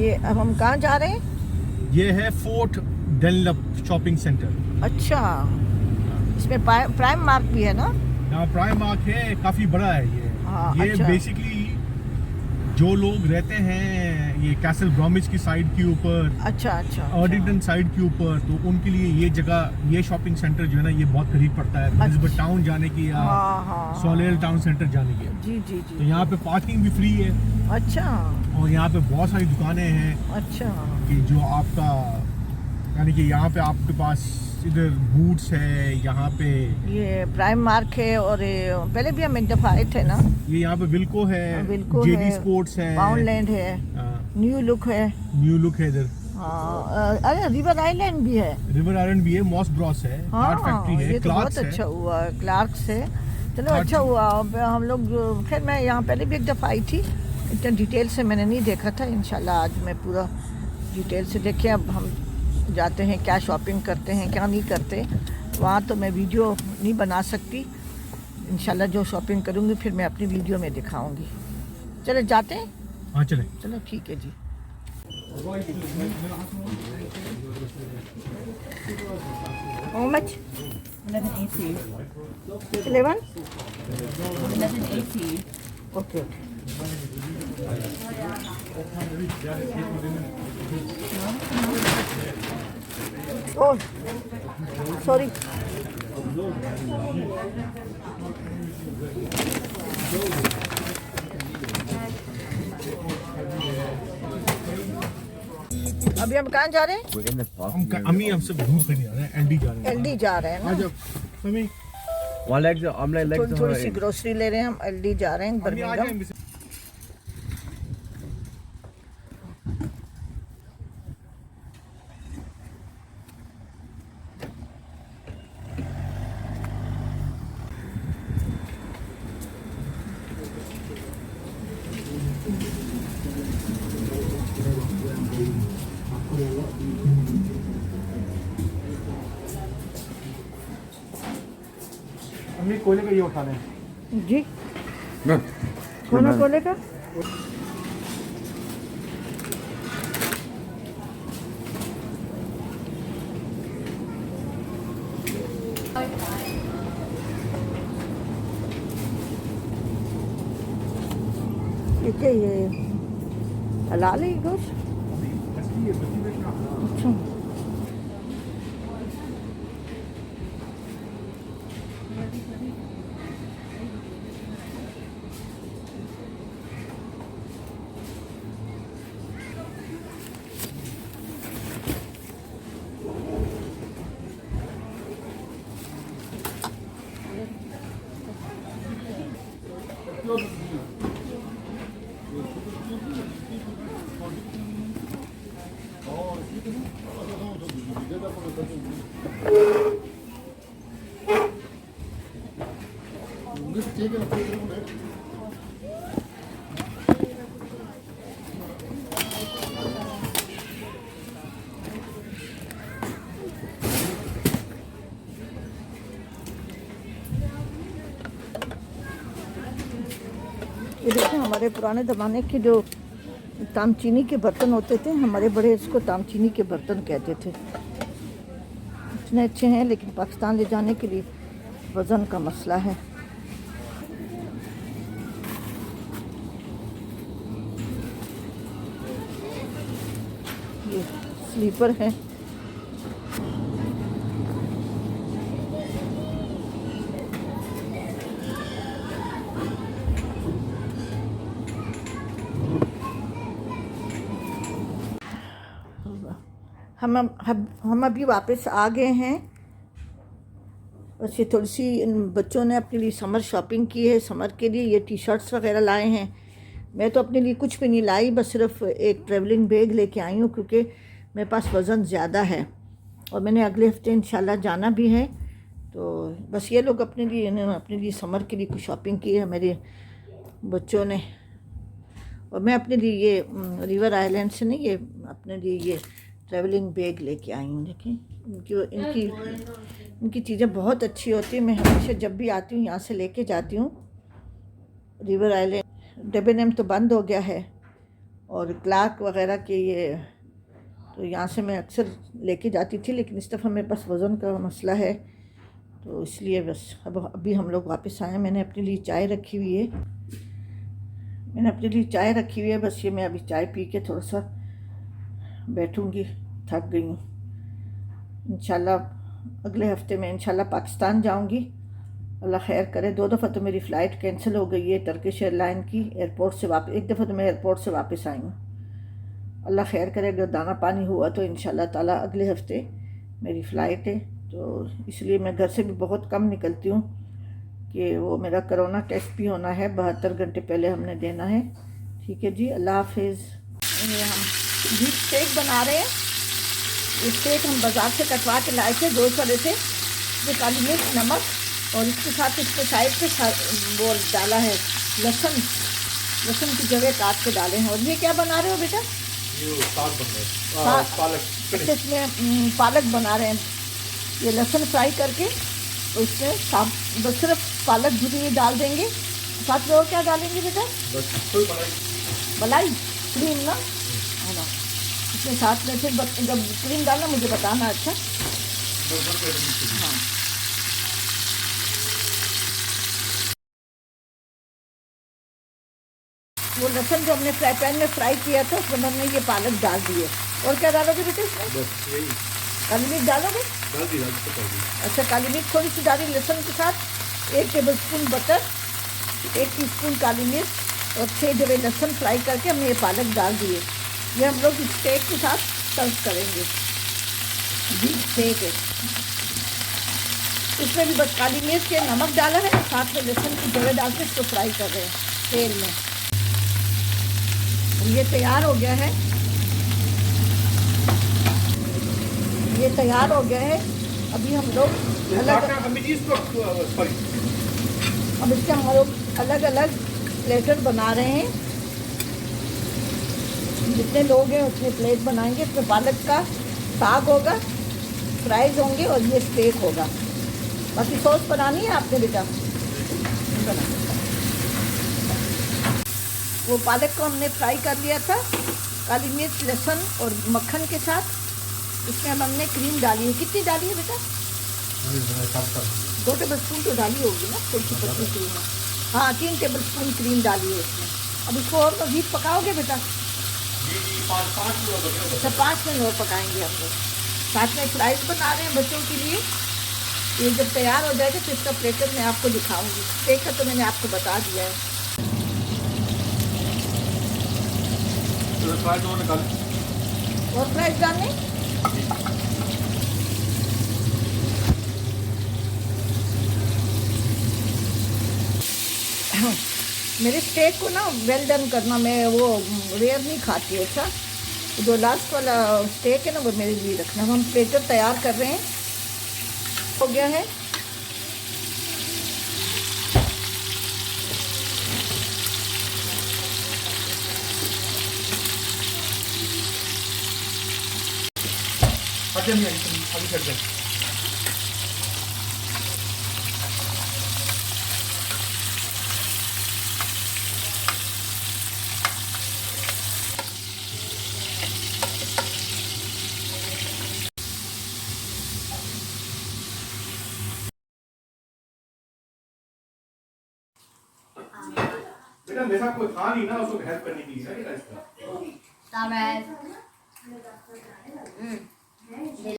ये अब हम कहाँ जा रहे हैं? ये है फोर्ट डनलप शॉपिंग सेंटर। अच्छा, इसमें प्राइम मार्क भी है ना? यहाँ प्राइम मार्क है, काफी बड़ा है ये। हाँ, ये अच्छा। बेसिकली जो लोग रहते हैं ये कैसल ब्रॉमिज की साइड के ऊपर, अच्छा अच्छा, अर्डिंगटन साइड के ऊपर, तो उनके लिए ये जगह, ये शॉपिंग सेंटर जो है ना, ये बहुत करीब पड़ता है एलिज़ाबेथ टाउन जाने की या हाँ, सोलेल टाउन सेंटर जाने की। जी जी तो जी। यहाँ पे पार्किंग भी फ्री है अच्छा और यहाँ पे बहुत सारी दुकानें हैं अच्छा। कि जो आपका, यानी कि यहाँ पे आपके पास इधर बूट्स है, यहाँ पे ये प्राइम मार्क है और ये पहले भी हम एक दफ़ा आए थे ना। ये यहाँ पे विल्को है, विल्को जेडी है, स्पोर्ट्स है, पाउंडलैंड है, न्यू लुक है। न्यू लुक है इधर। हाँ, अरे रिवर आइलैंड भी है। रिवर आइलैंड भी है, मॉस ब्रॉस है, हार्ट फैक्ट्री है, ये तो बहुत क्लार्क्स है। अच्छा हुआ, क्लार्क्स है। चलो Clarks अच्छा हुआ। अब हम लोग, खैर मैं यहाँ पहले भी एक दफ़ा आई थी, इतना डिटेल से मैंने नहीं देखा था। इंशाल्लाह आज मैं पूरा डिटेल से देखे। अब हम जाते हैं, क्या शॉपिंग करते हैं क्या नहीं करते। वहाँ तो मैं वीडियो नहीं बना सकती। इंशाल्लाह जो शॉपिंग करूँगी फिर मैं अपनी वीडियो में दिखाऊँगी। चले जाते हैं। हाँ चले। चलो ठीक है जी। How much? 11.80. 11? 11.80. Okay. Oh, sorry. अभी हम कहाँ जा रहे हैं? We're in the park. अम्मी हमसे दूर कहीं जा रहे हैं, एलडी जा रहे हैं। एलडी जा रहे हैं हाँ ना। जब mummy One leg, the omelette legs. थोड़ी थोड़ी सी ग्रोसरी ले रहे हैं हम। एलडी जा रहे हैं, अम्मी आ बर्मिंघम। जाएंगे। अम्मी कोयले का ये उठा लें। जी, कौन कोले का? ये क्या, ये हलाल है ये गोश्त? अच्छा। ये देखिए, हमारे पुराने ज़माने के जो तामचीनी के बर्तन होते थे, हमारे बड़े इसको तामचीनी के बर्तन कहते थे। इतने अच्छे हैं, लेकिन पाकिस्तान ले जाने के लिए वज़न का मसला है। ये स्लीपर है। हम अभी वापस आ गए हैं। वैसे थोड़ी सी इन बच्चों ने अपने लिए समर शॉपिंग की है। समर के लिए ये टी शर्ट्स वगैरह लाए हैं। मैं तो अपने लिए कुछ भी नहीं लाई, बस सिर्फ एक ट्रैवलिंग बैग लेके आई हूँ, क्योंकि मेरे पास वज़न ज़्यादा है और मैंने अगले हफ्ते इंशाल्लाह जाना भी है। तो बस ये लोग अपने लिए, इन्होंने अपने लिए समर के लिए कुछ शॉपिंग की है मेरे बच्चों ने। और मैं अपने लिए ये रिवर आइलैंड से नहीं, ये अपने लिए ये ट्रैवलिंग बैग लेके आई हूँ। देखिए, इनकी चीज़ें बहुत अच्छी होती हैं। मैं हमेशा जब भी आती हूँ यहाँ से लेके जाती हूँ। रिवर आइलैंड डेबेनेम तो बंद हो गया है और क्लार्क वगैरह के ये, तो यहाँ से मैं अक्सर लेके जाती थी, लेकिन इस दफ़ा मेरे पास वज़न का मसला है, तो इसलिए बस अब अभी हम लोग वापस आए। मैंने अपने लिए चाय रखी हुई है, बस ये मैं अभी चाय पी के थोड़ा सा बैठूँगी, थक गई हूँ। इंशाल्लाह अगले हफ्ते में इंशाल्लाह पाकिस्तान जाऊँगी, अल्लाह खैर करे। 2 दफ़ा तो मेरी फ़्लाइट कैंसिल हो गई है टर्किश एयरलाइन की, एयरपोर्ट से वापस, एक दफ़ा तो मैं एयरपोर्ट से वापस आई हूँ। अल्लाह खैर करे, अगर दाना पानी हुआ तो इंशाल्लाह ताला अगले हफ्ते मेरी फ़्लाइट है, तो इसलिए मैं घर से भी बहुत कम निकलती हूँ कि वो मेरा कोरोना टेस्ट भी होना है, 72 घंटे पहले हमने देना है। ठीक है जी, अल्लाह हाफिज़। ये हम बीफ स्टेक बना रहे हैं। ये स्टेक हम बाज़ार से कटवा के लाए थे, 2 वाले थे, जो काली मिर्च, नमक और इसके साथ इसको साइड पे वो डाला है लहसुन की जगह काट के डाले हैं। और ये क्या बना रहे हो बेटा? साग बन रहा है, पालक। इसमें पालक बना रहे हैं। ये लहसुन फ्राई करके तो इसमें बस सिर्फ पालक धुली हुई डाल देंगे, साथ में और क्या डालेंगे बेटा? बस कोई मलाई क्रीम ना, है ना, इसमें साथ में फिर जब क्रीम डालना मुझे बताना। अच्छा हाँ, वो लहसुन जो हमने फ्राई पैन में फ्राई किया था उसमें हमने ये पालक डाल दिए। और क्या डालोगे बेटे इसमें? बस यही काली मिर्च डालोगे? डाल दी। अच्छा, काली मिर्च थोड़ी सी डाली लहसुन के साथ, 1 टेबलस्पून बटर, 1 टीस्पून काली मिर्च और 6 जवे लहसुन फ्राई करके हमने ये पालक डाल दिए। ये हम लोग स्टेक के साथ सर्व करेंगे। बीफ स्टेक है, इसमें भी बस काली मिर्च के नमक डाला है, साथ में लहसुन की जवे डाल के इसको फ्राई कर रहे हैं तेल में। ये तैयार हो गया है, ये तैयार हो गया है। अभी हम लोग अब इसके हम लोग अलग अलग प्लेटर बना रहे हैं। जितने लोग हैं उतने प्लेट बनाएंगे। इसमें पालक का साग होगा, फ्राइज होंगे और ये स्टेक होगा। बाकी सॉस बनानी है आपने बेटा? बना। वो पालक को हमने फ्राई कर लिया था काली मिर्च, लहसुन और मक्खन के साथ। इसमें अब हमने क्रीम डाली है। कितनी डाली है बेटा? 2 टेबलस्पून तो डाली होगी ना, थोड़ी सी पतली क्रीम है। हाँ, 3 टेबलस्पून क्रीम डाली है इसमें। अब इसको और मज़ीद पकाओगे बेटा? 5 मिनट और पकाएंगे हम लोग। साथ में फ्राइज बना रहे हैं बच्चों के लिए। ये जब तैयार हो जाएगा तो इसका प्लेटर मैं आपको दिखाऊंगी। स्टेक का तो मैंने आपको बता दिया है। और फ्राइज डालने मेरे स्टेक को ना वेल डन करना, मैं वो रेयर नहीं खाती। अच्छा, जो लास्ट वाला स्टेक है ना वो मेरे लिए रखना। हम प्लेटर तैयार कर रहे हैं, हो गया है। अभी कर दें। बेटा मेरे साथ कोई था नहीं ना उसको हेल्प करने के लिए।